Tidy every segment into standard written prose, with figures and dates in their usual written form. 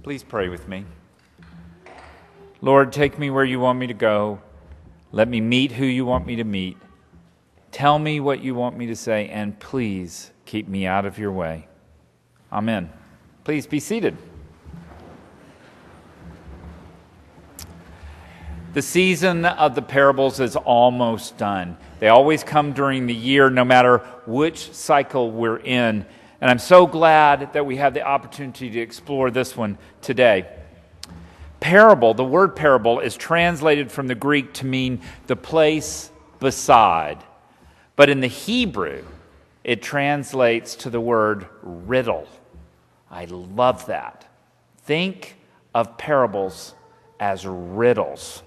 Please pray with me. Lord, take me where you want me to go. Let me meet who you want me to meet. Tell me what you want me to say, and please keep me out of your way. Amen. Please be seated. The season of the parables is almost done. They always come during the year, no matter which cycle we're in. And I'm so glad that we have the opportunity to explore this one today. Parable, the word parable, is translated from the Greek to mean the place beside. But in the Hebrew, it translates to the word riddle. I love that. Think of parables as riddles.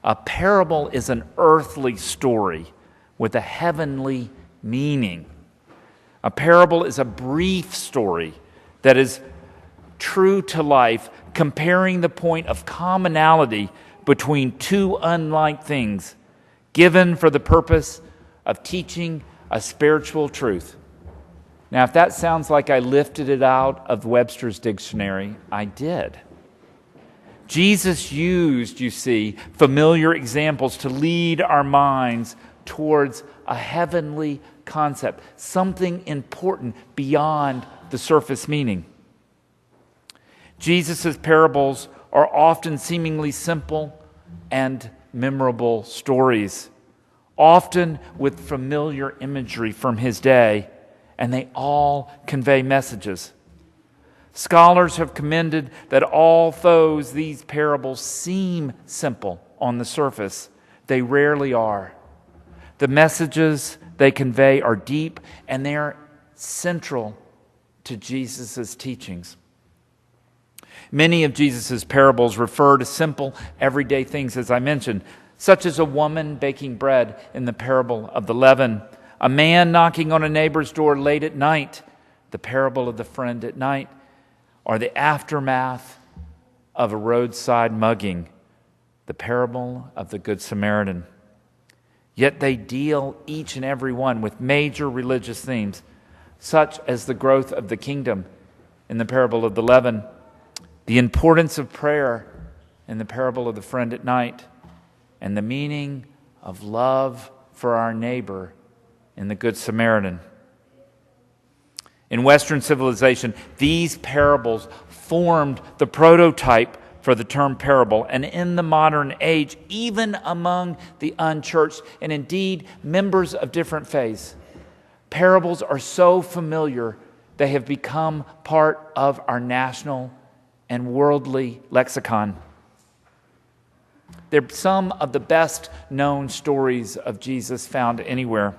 A parable is an earthly story with a heavenly meaning. A parable is a brief story that is true to life, comparing the point of commonality between two unlike things, given for the purpose of teaching a spiritual truth. Now, if that sounds like I lifted it out of Webster's dictionary, I did. Jesus used, you see, familiar examples to lead our minds towards a heavenly concept, something important beyond the surface meaning. Jesus' parables are often seemingly simple and memorable stories, often with familiar imagery from his day, and they all convey messages. Scholars have commended that although these parables seem simple on the surface, they rarely are. The messages they convey are deep, and they are central to Jesus' teachings. Many of Jesus' parables refer to simple, everyday things, as I mentioned, such as a woman baking bread in the parable of the leaven, a man knocking on a neighbor's door late at night, the parable of the friend at night, or the aftermath of a roadside mugging, the parable of the Good Samaritan. Yet they deal, each and every one, with major religious themes, such as the growth of the kingdom in the parable of the leaven, the importance of prayer in the parable of the friend at night, and the meaning of love for our neighbor in the Good Samaritan. In Western civilization, these parables formed the prototype for the term parable, and in the modern age, even among the unchurched, and indeed members of different faiths, parables are so familiar they have become part of our national and worldly lexicon. They're some of the best known stories of Jesus found anywhere.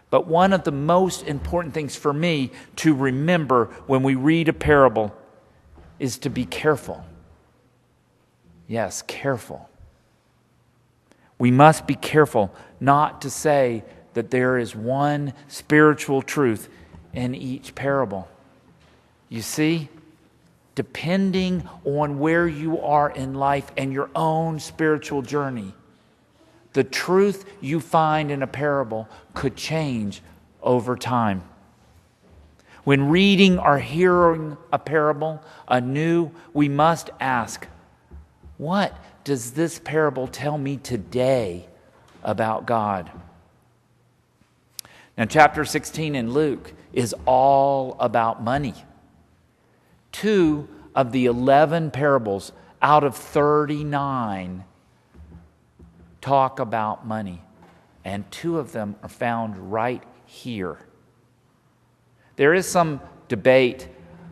But one of the most important things for me to remember when we read a parable is to be careful. Yes, careful. We must be careful not to say that there is one spiritual truth in each parable. You see, depending on where you are in life and your own spiritual journey, the truth you find in a parable could change over time. When reading or hearing a parable anew, we must ask, what does this parable tell me today about God? Now, chapter 16 in Luke is all about money. 2 of the 11 parables out of 39 talk about money, and 2 of them are found right here. There is some debate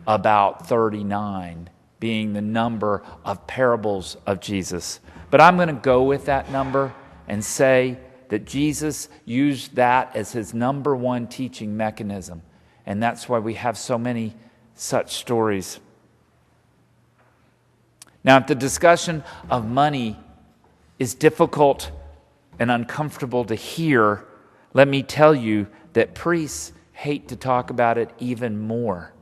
about 39 being the number of parables of Jesus, but I'm going to go with that number and say that Jesus used that as his number one teaching mechanism, and that's why we have so many such stories. Now, if the discussion of money is difficult and uncomfortable to hear, let me tell you that priests hate to talk about it even more.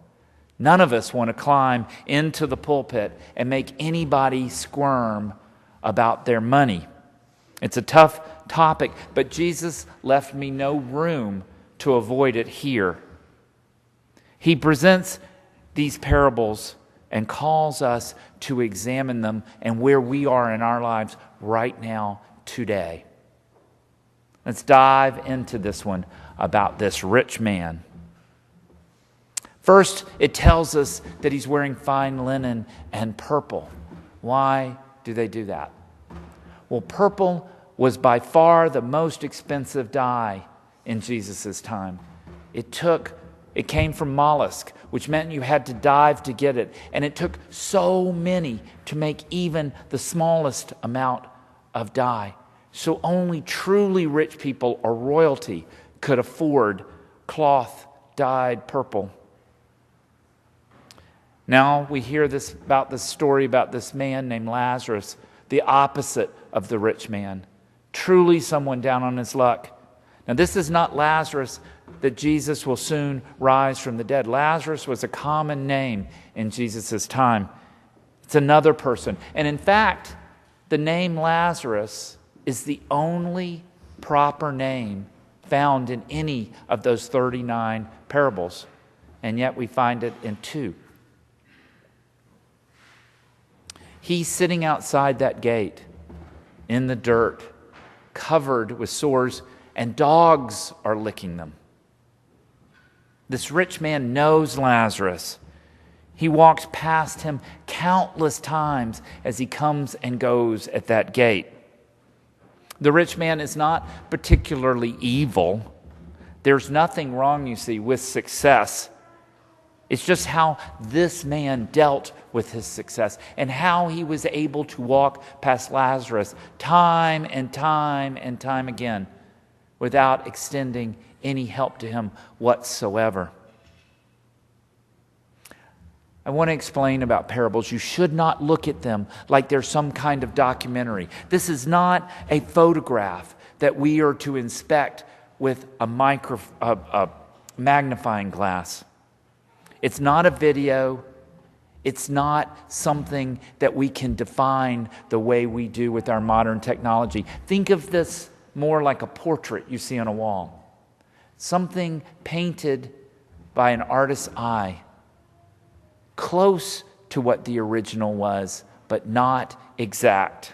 None of us want to climb into the pulpit and make anybody squirm about their money. It's a tough topic, but Jesus left me no room to avoid it here. He presents these parables and calls us to examine them and where we are in our lives right now, today. Let's dive into this one about this rich man. First, it tells us that he's wearing fine linen and purple. Why do they do that? Well, purple was by far the most expensive dye in Jesus' time. It came from mollusk, which meant you had to dive to get it. And it took so many to make even the smallest amount of dye. So only truly rich people or royalty could afford cloth dyed purple. Now we hear about this story about this man named Lazarus, the opposite of the rich man. Truly someone down on his luck. Now this is not Lazarus that Jesus will soon rise from the dead. Lazarus was a common name in Jesus' time. It's another person. And in fact, the name Lazarus is the only proper name found in any of those 39 parables. And yet we find it in 2. He's sitting outside that gate in the dirt, covered with sores, and dogs are licking them. This rich man knows Lazarus. He walks past him countless times as he comes and goes at that gate. The rich man is not particularly evil. There's nothing wrong, you see, with success. It's just how this man dealt with his success and how he was able to walk past Lazarus time and time and time again without extending any help to him whatsoever. I want to explain about parables. You should not look at them like they're some kind of documentary. This is not a photograph that we are to inspect with a magnifying glass. It's not a video. It's not something that we can define the way we do with our modern technology. Think of this more like a portrait you see on a wall. Something painted by an artist's eye, close to what the original was, but not exact.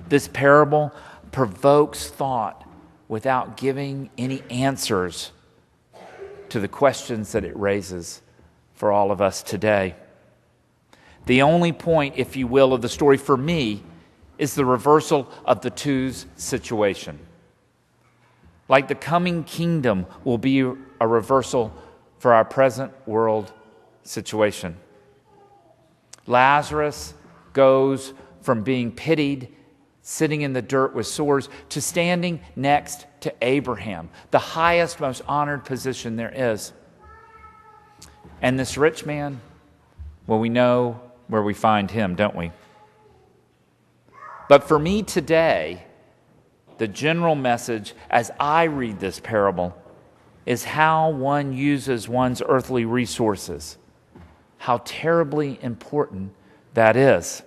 This parable provokes thought without giving any answers to the questions that it raises for all of us today. The only point, if you will, of the story for me is the reversal of the two's situation. Like the coming kingdom will be a reversal for our present world situation. Lazarus goes from being pitied, sitting in the dirt with sores, to standing next to Abraham, the highest, most honored position there is. And this rich man, well, we know where we find him, don't we? But for me today, the general message as I read this parable is how one uses one's earthly resources. How terribly important that is.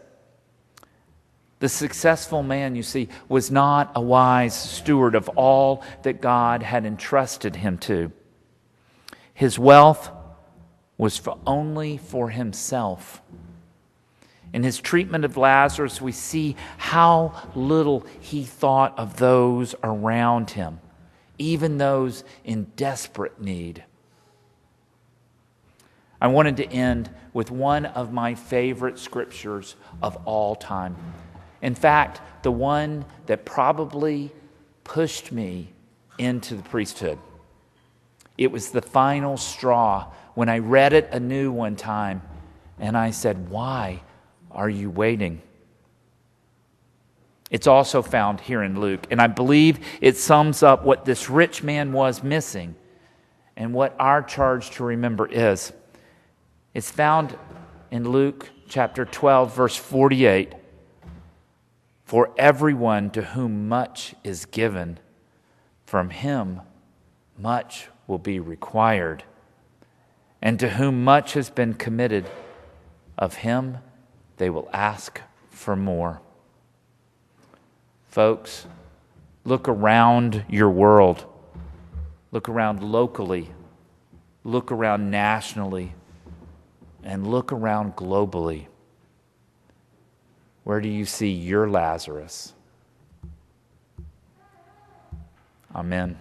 The successful man, you see, was not a wise steward of all that God had entrusted him to. His wealth was only for himself. In his treatment of Lazarus, we see how little he thought of those around him, even those in desperate need. I wanted to end with one of my favorite scriptures of all time. In fact, the one that probably pushed me into the priesthood. It was the final straw when I read it anew one time, and I said, "Why are you waiting?" It's also found here in Luke, and I believe it sums up what this rich man was missing and what our charge to remember is. It's found in Luke chapter 12, verse 48. For everyone to whom much is given, from him much will be required. And to whom much has been committed, of him they will ask for more. Folks, look around your world. Look around locally. Look around nationally. and look around globally. Where do you see your Lazarus? Amen.